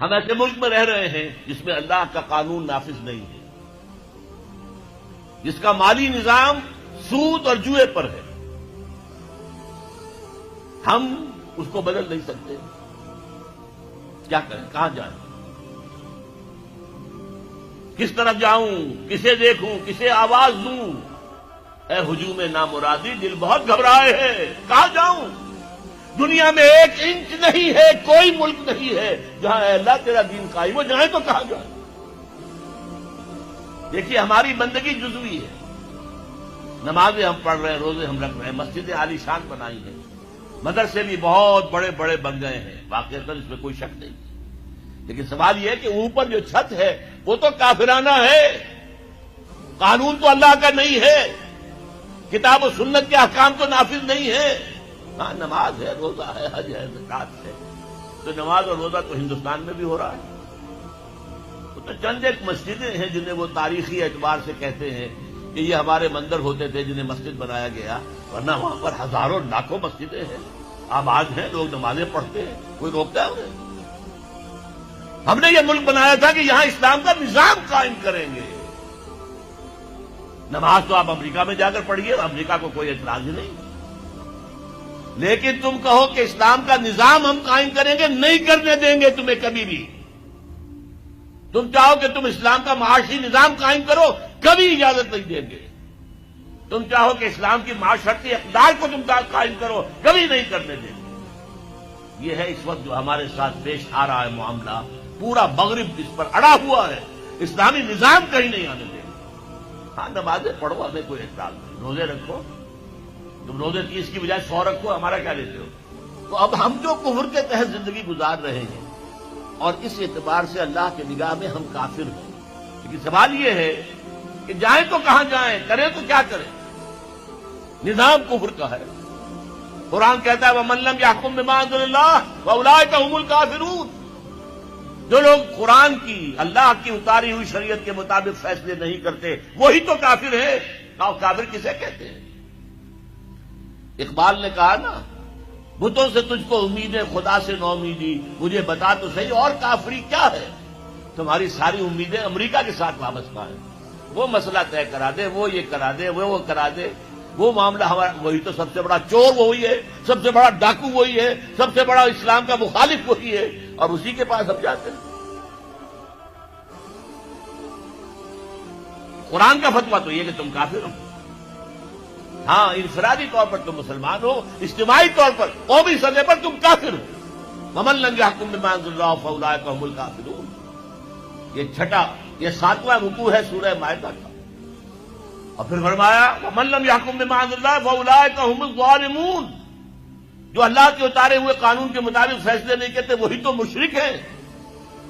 ہم ایسے ملک میں رہ رہے ہیں جس میں اللہ کا قانون نافذ نہیں ہے، جس کا مالی نظام سود اور جوئے پر ہے. ہم اس کو بدل نہیں سکتے. کیا کریں؟ کہاں جائیں؟ کس طرف جاؤں؟ کسے دیکھوں؟ کسے آواز دوں؟ اے ہجوم نامرادی، دل بہت گھبرائے ہے. کہاں جاؤں؟ دنیا میں 1 انچ نہیں ہے، کوئی ملک نہیں ہے جہاں اے اللہ تیرا دین قائم ہو. جائیں تو کہاں جائیں؟ دیکھیے ہماری بندگی جزوی ہے. نمازیں ہم پڑھ رہے ہیں، روزے ہم رکھ رہے ہیں، مسجدیں عالی شان بنائی ہیں، مدرسے بھی بہت بڑے بڑے بن گئے ہیں، واقعتاً اس میں کوئی شک نہیں. لیکن سوال یہ ہے کہ اوپر جو چھت ہے وہ تو کافرانہ ہے. قانون تو اللہ کا نہیں ہے، کتاب و سنت کے احکام تو نافذ نہیں ہے. ہاں نماز ہے، روزہ ہے، حج ہے، زکات ہے. تو نماز اور روزہ تو ہندوستان میں بھی ہو رہا ہے. تو چند ایک مسجدیں ہیں جنہیں وہ تاریخی اعتبار سے کہتے ہیں کہ یہ ہمارے مندر ہوتے تھے جنہیں مسجد بنایا گیا، ورنہ وہاں پر ہزاروں لاکھوں مسجدیں ہیں، آباد ہیں، لوگ نمازیں پڑھتے ہیں. کوئی روکتا ہے انہیں؟ ہم نے یہ ملک بنایا تھا کہ یہاں اسلام کا نظام قائم کریں گے. نماز تو آپ امریکہ میں جا کر پڑھیے، امریکہ کو کوئی اعتراض ہی نہیں. لیکن تم کہو کہ اسلام کا نظام ہم قائم کریں گے، نہیں کرنے دیں گے تمہیں کبھی بھی. تم چاہو کہ تم اسلام کا معاشی نظام قائم کرو، کبھی اجازت نہیں دیں گے. تم چاہو کہ اسلام کی معاشرتی اقدار کو تم قائم کرو، کبھی نہیں کرنے دیں گے. یہ ہے اس وقت جو ہمارے ساتھ پیش آ رہا ہے معاملہ. پورا مغرب اس پر اڑا ہوا ہے، اسلامی نظام کہیں نہیں آنے دیں گے. ہاں نمازیں پڑھو، ہمیں کوئی اعتراض نہیں. روزے رکھو، تم روزے 30 کی بجائے 100 رکھو، ہمارا کیا لیتے ہو؟ تو اب ہم جو کفر کے تحت زندگی گزار رہے ہیں اور اس اعتبار سے اللہ کی نگاہ میں ہم کافر ہیں. لیکن سوال یہ ہے کہ جائیں تو کہاں جائیں، کریں تو کیا کریں؟ نظام کفر کا ہے. قرآن کہتا ہے وَمَن لَّمْ يَحْكُم بِمَا أَنزَلَ اللَّهُ فَأُولَٰئِكَ هُمُ الْكَافِرُونَ. جو لوگ قرآن کی، اللہ کی اتاری ہوئی شریعت کے مطابق فیصلے نہیں کرتے وہی تو کافر ہے. اور کافر کسے کہتے ہیں؟ اقبال نے کہا نا، بتوں سے تجھ کو امید ہے، خدا سے نو امیدی، مجھے بتا تو صحیح اور کافری کیا ہے؟ تمہاری ساری امیدیں امریکہ کے ساتھ وابستہ ہیں. وہ مسئلہ طے کرا دے، وہ یہ کرا دے، وہ کرا دے. وہ معاملہ ہمارا، وہی تو سب سے بڑا چور وہی ہے، سب سے بڑا ڈاکو وہی ہے، سب سے بڑا اسلام کا مخالف وہی ہے، اور اسی کے پاس ہم جاتے ہیں. قرآن کا فتویٰ تو یہ کہ تم کافر ہو. ہاں انفرادی طور پر تم مسلمان ہو، اجتماعی طور پر قومی سطح پر تم کافر ہو. وَمَن لَّمْ يَحْكُم بِمَا أَنزَلَ اللَّهُ فَأُولَٰئِكَ هُمُ الْكَافِرُونَ. یہ 7واں رکوع ہے سورہ مائدہ کا. اور پھر فرمایا وَمَن لَّمْ يَحْكُم بِمَا أَنزَلَ اللَّهُ فَأُولَٰئِكَ هُمُ الظَّالِمُونَ. جو اللہ کے اتارے ہوئے قانون کے مطابق فیصلے نہیں کرتے وہی تو مشرک ہیں.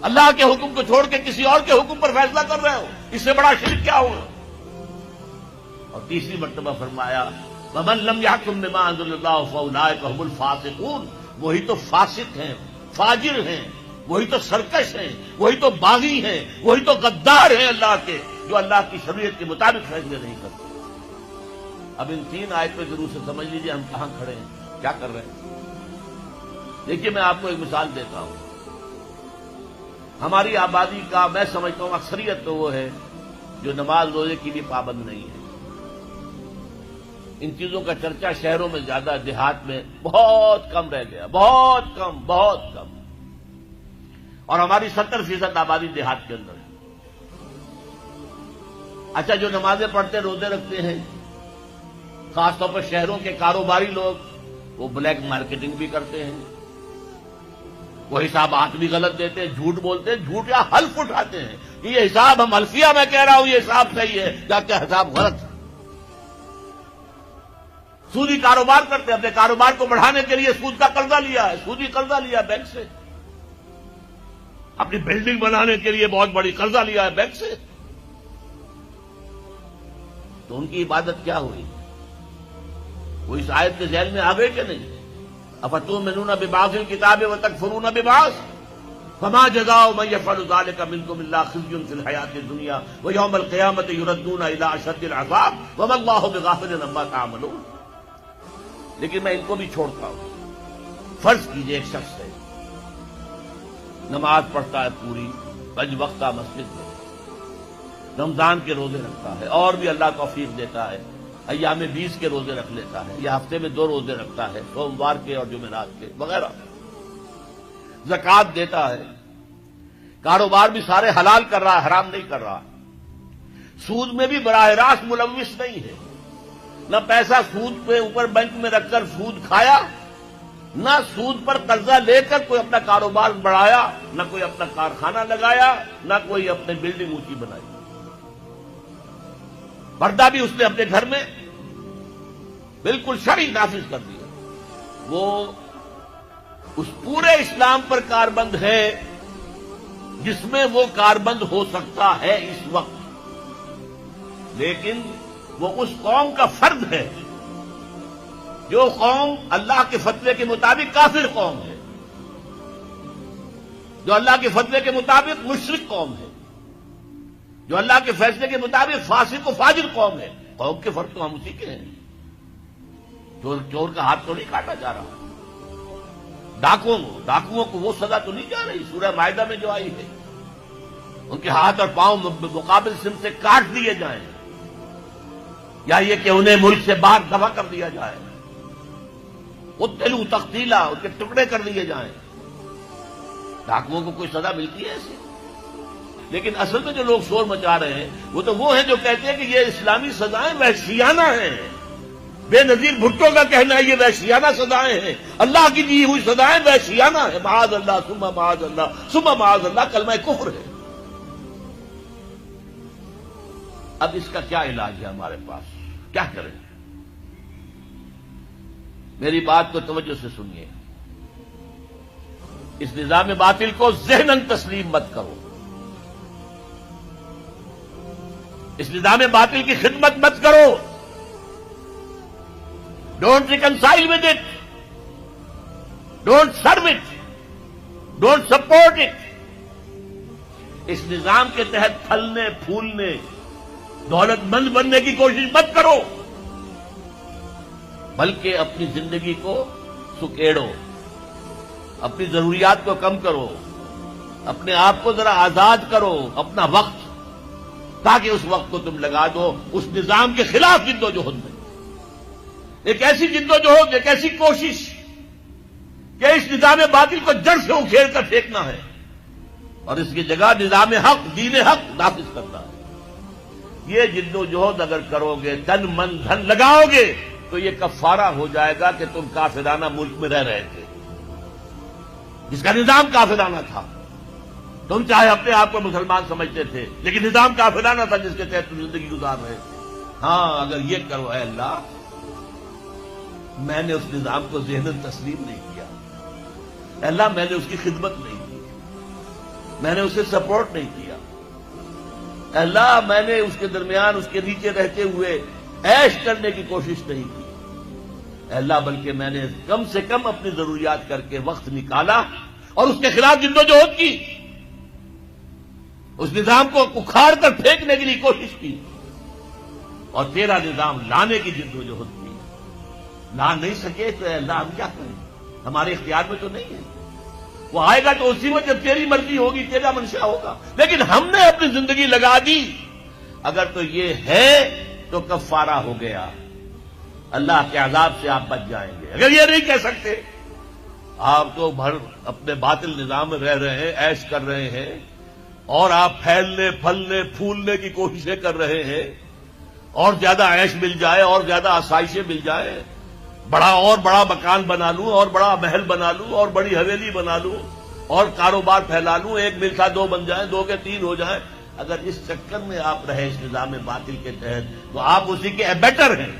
اللہ کے حکم کو چھوڑ کے کسی اور کے حکم پر فیصلہ کر رہے ہو، اس سے بڑا شرک کیا ہوا؟ اور تیسری مرتبہ فرمایا وَمَن لَّمْ يَحْكُم بِمَا أَنزَلَ اللَّهُ فَأُولَٰئِكَ هُمُ الْفَاسِقُونَ. وہی تو فاسق ہیں، فاجر ہیں، وہی تو سرکش ہیں، وہی تو باغی ہیں، وہی تو غدار ہیں اللہ کے، جو اللہ کی شریعت کے مطابق فیصلے نہیں کرتے. اب ان 3 آیتوں ضرور سے سمجھ لیجیے ہم کہاں کھڑے ہیں، کیا کر رہے ہیں. دیکھیے میں آپ کو ایک مثال دیتا ہوں. ہماری آبادی کا میں سمجھتا ہوں اکثریت تو وہ ہے جو نماز روزے کی بھی پابند نہیں ہے. ان چیزوں کا چرچا شہروں میں زیادہ، دیہات میں بہت کم رہ گیا، بہت کم، بہت کم. اور ہماری 70% آبادی دیہات کے اندر ہے. اچھا جو نمازیں پڑھتے روزے رکھتے ہیں، خاص طور پر شہروں کے کاروباری لوگ، وہ بلیک مارکیٹنگ بھی کرتے ہیں، وہ حسابات بھی غلط دیتے ہیں، جھوٹ بولتے ہیں، جھوٹ یا حلف اٹھاتے ہیں کہ یہ حساب ہم حلفیہ میں کہہ رہا ہوں یہ حساب صحیح ہے، جبکہ حساب غلط ہے. سودی کاروبار کرتے ہیں، اپنے کاروبار کو بڑھانے کے لیے سود کا قرضہ لیا ہے، سودی قرضہ لیا بینک سے، اپنی بلڈنگ بنانے کے لیے بہت بڑی قرضہ لیا ہے بینک سے. تو ان کی عبادت کیا ہوئی؟ وہ اس آیت کے ذہن میں آ گئے کہ نہیں؟ افتؤمنون ببعض الکتاب وتکفرون ببعض فما جزاء من يفعل ذلك منكم الا خزي في الحياة الدنيا ويوم القيامة يردون الى اشد العذاب وما الله بغافل عما تعملون. لیکن میں ان کو بھی چھوڑتا ہوں. فرض کیجئے ایک شخص ہے، نماز پڑھتا ہے پوری 5 وقتہ مسجد میں، رمضان کے روزے رکھتا ہے، اور بھی اللہ توفیق دیتا ہے، ایام 20 کے روزے رکھ لیتا ہے، یا ہفتے میں 2 روزے رکھتا ہے، سوموار کے اور جمعرات کے وغیرہ، زکوٰۃ دیتا ہے، کاروبار بھی سارے حلال کر رہا ہے، حرام نہیں کر رہا، سود میں بھی براہ راست ملوث نہیں ہے، نہ پیسہ سود پہ اوپر بینک میں رکھ کر سود کھایا، نہ سود پر قرضہ لے کر کوئی اپنا کاروبار بڑھایا، نہ کوئی اپنا کارخانہ لگایا، نہ کوئی اپنی بلڈنگ اونچی بنائی، پردہ بھی اس نے اپنے گھر میں بالکل شرعی نافذ کر دیا۔ وہ اس پورے اسلام پر کاربند ہے جس میں وہ کاربند ہو سکتا ہے اس وقت، لیکن وہ اس قوم کا فرد ہے جو قوم اللہ کے فتوے کے مطابق کافر قوم ہے، جو اللہ کے فتوے کے مطابق مشرک قوم ہے، جو اللہ کے فیصلے کے مطابق فاسق و فاجر قوم ہے۔ قوم کے فرق تو ہم اسی کے ہیں۔ چور کا ہاتھ تو نہیں کاٹا جا رہا، ڈاکوؤں کو وہ سزا تو نہیں جا رہی سورہ مائدہ میں جو آئی ہے، ان کے ہاتھ اور پاؤں مقابل سم سے کاٹ دیے جائیں، یا یہ کہ انہیں ملک سے باہر دفع کر دیا جائے، قتلوا تقتیلا، ان کے ٹکڑے کر دیے جائیں۔ ڈاکوؤں کو کوئی سزا ملتی ہے ایسی؟ لیکن اصل میں جو لوگ شور مچا رہے ہیں وہ ہیں جو کہتے ہیں کہ یہ اسلامی سزائیں وحشیانہ ہیں۔ بے نظیر بھٹو کا کہنا ہے یہ وحشیانہ سزائیں ہیں، اللہ کی دی ہوئی سزائیں وحشیانہ ہیں، معاذ اللہ ثم معاذ اللہ ثم معاذ اللہ، کلمہ کفر ہے۔ اب اس کا کیا علاج ہے ہمارے پاس؟ کیا کریں؟ میری بات کو توجہ سے سنیے، اس نظام باطل کو ذہناً تسلیم مت کرو، اس نظام باطل کی خدمت مت کرو، don't reconcile with it, don't serve it, don't support it. اس نظام کے تحت پھلنے پھولنے دولت مند بننے کی کوشش مت کرو، بلکہ اپنی زندگی کو سکیڑو، اپنی ضروریات کو کم کرو، اپنے آپ کو ذرا آزاد کرو، اپنا وقت، تاکہ اس وقت کو تم لگا دو اس نظام کے خلاف جدوجہد میں۔ ایک ایسی جدوجہد، ایک ایسی کوشش کہ اس نظام باطل کو جڑ سے اکھیڑ کر پھینکنا ہے اور اس کی جگہ نظام حق، دین حق نافذ کرنا ہے۔ یہ جدوجہد اگر کرو گے، تن من دھن لگاؤ گے، تو یہ کفارہ ہو جائے گا کہ تم کافرانہ ملک میں رہ رہے تھے، جس کا نظام کافرانہ تھا۔ تم چاہے اپنے آپ کو مسلمان سمجھتے تھے، لیکن نظام کافرانہ تھا جس کے تحت تم زندگی گزار رہے تھے۔ ہاں، اگر یہ کرو، اے اللہ میں نے اس نظام کو ذہناً تسلیم نہیں کیا، اے اللہ میں نے اس کی خدمت نہیں کی، میں نے اسے سپورٹ نہیں کیا، اے اللہ میں نے اس کے درمیان اس کے نیچے رہتے ہوئے عیش کرنے کی کوشش نہیں کی، اے اللہ بلکہ میں نے کم سے کم اپنی ضروریات کر کے وقت نکالا اور اس کے خلاف جدوجہد کی، اس نظام کو اکھاڑ کر پھینکنے کے لیے کوشش کی، اور تیرا نظام لانے کی جدوجہد کی۔ لا نہیں سکے تو اے اللہ ہم کیا کریں؟ ہمارے اختیار میں تو نہیں ہے، وہ آئے گا تو اسی وقت جب تیری مرضی ہوگی، تیرا منشا ہوگا، لیکن ہم نے اپنی زندگی لگا دی۔ اگر تو یہ ہے تو کفارہ ہو گیا، اللہ کے عذاب سے آپ بچ جائیں گے۔ اگر یہ نہیں کہہ سکتے، آپ تو بھر اپنے باطل نظام میں رہ رہے ہیں، عیش کر رہے ہیں، اور آپ پھیلنے پھلنے پھولنے کی کوششیں کر رہے ہیں، اور زیادہ عیش مل جائے، اور زیادہ آسائشیں مل جائے، بڑا مکان بنا لوں، اور بڑا محل بنا لوں، اور بڑی حویلی بنا لوں، اور کاروبار پھیلا لوں، 1 مل تھا 2 بن جائیں، 2 کے 3 ہو جائیں۔ اگر اس چکر میں آپ رہے اس نظام باطل کے تحت، تو آپ اسی کے ایبیٹر ہیں،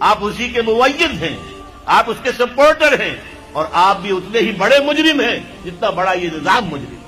آپ اسی کے مؤید ہیں، آپ اس کے سپورٹر ہیں، اور آپ بھی اتنے ہی بڑے مجرم ہیں جتنا بڑا یہ نظام مجرم ہے۔